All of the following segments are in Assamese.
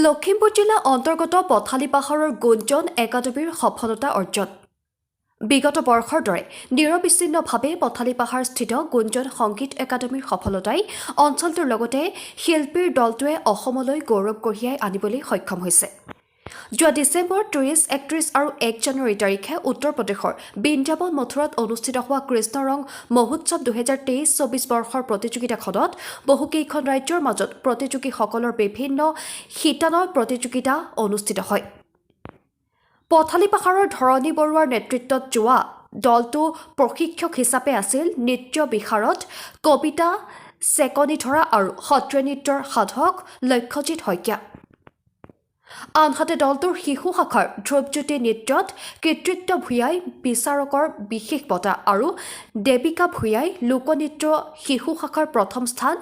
লখিমপুৰ জিলা অন্তৰ্গত পথালি পাহাৰৰ গুঞ্জন একাডেমীৰ সফলতা অৰ্জন বিগত বৰ্ষৰ দৰে নিৰবিচ্ছিন্নভাৱে পথালি পাহাৰস্থিত গুঞ্জন সংগীত একাডেমীৰ সফলতাই অঞ্চলটোৰ লগতে শিল্পীৰ দলটোৱে অসমলৈ গৌৰৱ কঢ়িয়াই আনিবলৈ সক্ষম হৈছে। যোৱা ডিচেম্বৰ 30, 31 আৰু 1 জানুৱাৰী তাৰিখে উত্তৰ প্ৰদেশৰ বৃন্দাবন মথুৰাত অনুষ্ঠিত হোৱা কৃষ্ণ ৰং মহোৎসৱ 2023-24 বৰ্ষৰ প্ৰতিযোগিতাখনত বহুকেইখন ৰাজ্যৰ মাজত প্ৰতিযোগীসকলৰ বিভিন্ন শিতানৰ প্ৰতিযোগিতা অনুষ্ঠিত হয়। পথালি পাহাৰৰ ধৰণী বৰুৱাৰ নেতৃত্বত যোৱা দলটো প্ৰশিক্ষক হিচাপে আছিল নৃত্য বিশাৰদ কবিতা চেকনিধৰা আৰু সত্ৰীয়া নৃত্যৰ সাধক লক্ষ্যজিৎ শইকীয়া। আনহাতে দলটোৰ শিশু শাখাৰ ধ্ৰুৱজ্যোতি নৃত্যত কৃতিত্ব ভূঞাই বিচাৰকৰ বিশেষ বঁটা আৰু দেৱিকা ভূঞাই লোকনৃত্য শিশু শাখাৰ প্ৰথম স্থান,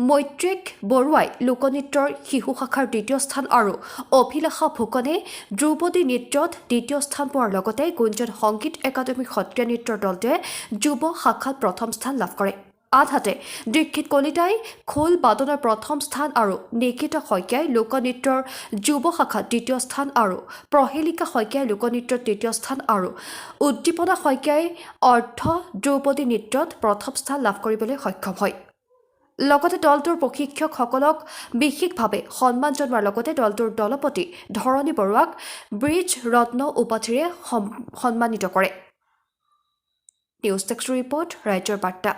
মৈত্ৰেক বৰুৱাই লোকনৃত্যৰ শিশু শাখাৰ দ্বিতীয় স্থান আৰু অভিলাষা ফুকনে ধ্ৰুপদী নৃত্যত দ্বিতীয় স্থান পোৱাৰ লগতে গুঞ্জন সংগীত একাডেমীৰ সত্ৰীয়া নৃত্যৰ দলটোৱে যুৱ শাখাত প্ৰথম স্থান লাভ কৰে। আনহাতে দীক্ষিত কলিতাই খোল বাদনৰ প্ৰথম স্থান আৰু নিকিতা শইকীয়াই লোকনৃত্যৰ যুৱ শাখাত দ্বিতীয় স্থান আৰু প্ৰহেলিকা শইকীয়াই লোকনৃত্যৰ তৃতীয় স্থান আৰু উদ্দীপনা শইকীয়াই অৰ্ধ ধ্ৰুপদী নৃত্যত প্ৰথম স্থান লাভ কৰিবলৈ সক্ষম হয়। লগতে দলটোৰ প্ৰশিক্ষকসকলক বিশেষভাৱে সন্মান জনোৱাৰ লগতে দলটোৰ দলপতি ধৰণী বৰুৱাক ব্ৰিজ ৰত্ন উপাধিৰে সন্মানিত কৰে। নিউজ টেক্স ৰিপৰ্ট ৰাজ্যৰ বাৰ্তা।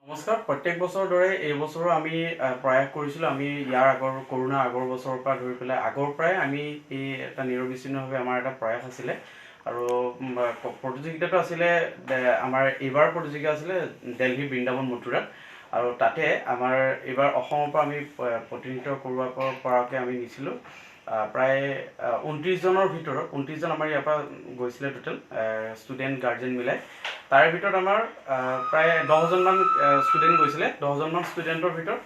নমস্কাৰ। প্ৰত্যেক বছৰৰ দৰে এই বছৰো আমি প্ৰয়াস কৰিছিলোঁ। আমি ইয়াৰ কৰোণা আগৰ বছৰৰ পৰা ধৰি পেলাই আগৰ পৰাই আমি এই এটা নিৰবিচ্ছিন্নভাৱে আমাৰ এটা প্ৰয়াস আছিলে আৰু প্ৰতিযোগিতাটো আছিলে আমাৰ এইবাৰ প্ৰতিযোগিতা আছিলে দিল্লী বৃন্দাবন মথুৰাত আৰু তাতে আমাৰ এইবাৰ অসমৰ পৰা আমি প্ৰতিনিধিত্ব কৰোৱাৰ পৰাকৈ আমি নিছিলোঁ প্ৰায় 29 জনৰ ভিতৰত 29 জন আমাৰ ইয়াৰ পৰা গৈছিলে টোটেল ষ্টুডেণ্ট গাৰ্জেন মিলাই। তাৰে ভিতৰত আমাৰ প্ৰায় 10জনমান ষ্টুডেণ্ট গৈছিলে। 10জনমান ষ্টুডেণ্টৰ ভিতৰত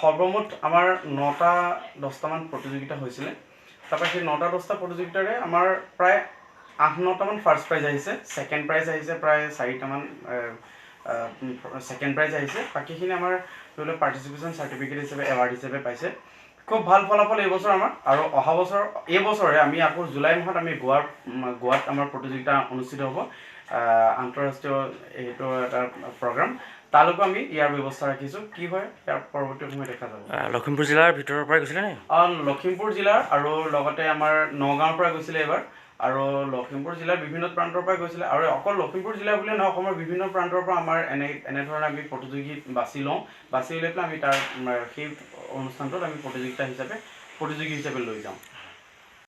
সৰ্বমুঠ আমাৰ 9-10টামান প্ৰতিযোগিতা হৈছিলে। তাৰপৰা সেই 9-10টা প্ৰতিযোগিতাৰে আমাৰ প্ৰায় 8-9টামান ফাৰ্ষ্ট প্ৰাইজ আহিছে, ছেকেণ্ড প্ৰাইজ আহিছে প্ৰায় 4টামান ছেকেণ্ড প্ৰাইজ আহিছে। বাকীখিনি আমাৰ ধৰি লওক পাৰ্টিচিপেশ্যন চাৰ্টিফিকেট হিচাপে এৱাৰ্ড হিচাপে পাইছে। খুব ভাল ফলাফল এই বছৰ আমাৰ আৰু অহা বছৰ এই বছৰে আমি আকৌ জুলাই মাহত আমি গোৱাত আমাৰ প্ৰতিযোগিতা অনুষ্ঠিত হ'ব, আন্তঃৰাষ্ট্ৰীয় এইটো এটা প্ৰগ্ৰাম। তালৈকো আমি ইয়াৰ ব্যৱস্থা ৰাখিছোঁ। কি হয় ইয়াৰ পৰৱৰ্তী সময় দেখা যাব। লখিমপুৰ জিলাৰ ভিতৰৰ পৰা গৈছিলে নে? লখিমপুৰ জিলাৰ আৰু লগতে আমাৰ নগাঁৱৰ পৰা গৈছিলে এইবাৰ আৰু লখিমপুৰ জিলাৰ বিভিন্ন প্ৰান্তৰ পৰা গৈছিলে আৰু অকল লখিমপুৰ জিলা বুলিয়ে নহয়, অসমৰ বিভিন্ন প্ৰান্তৰ পৰা আমাৰ এনেধৰণে আমি প্ৰতিযোগী বাছি লওঁ। বাছি লৈ পেলাই আমি তাৰ সেই অনুষ্ঠানটোত আমি প্ৰতিযোগী হিচাপে লৈ যাওঁ।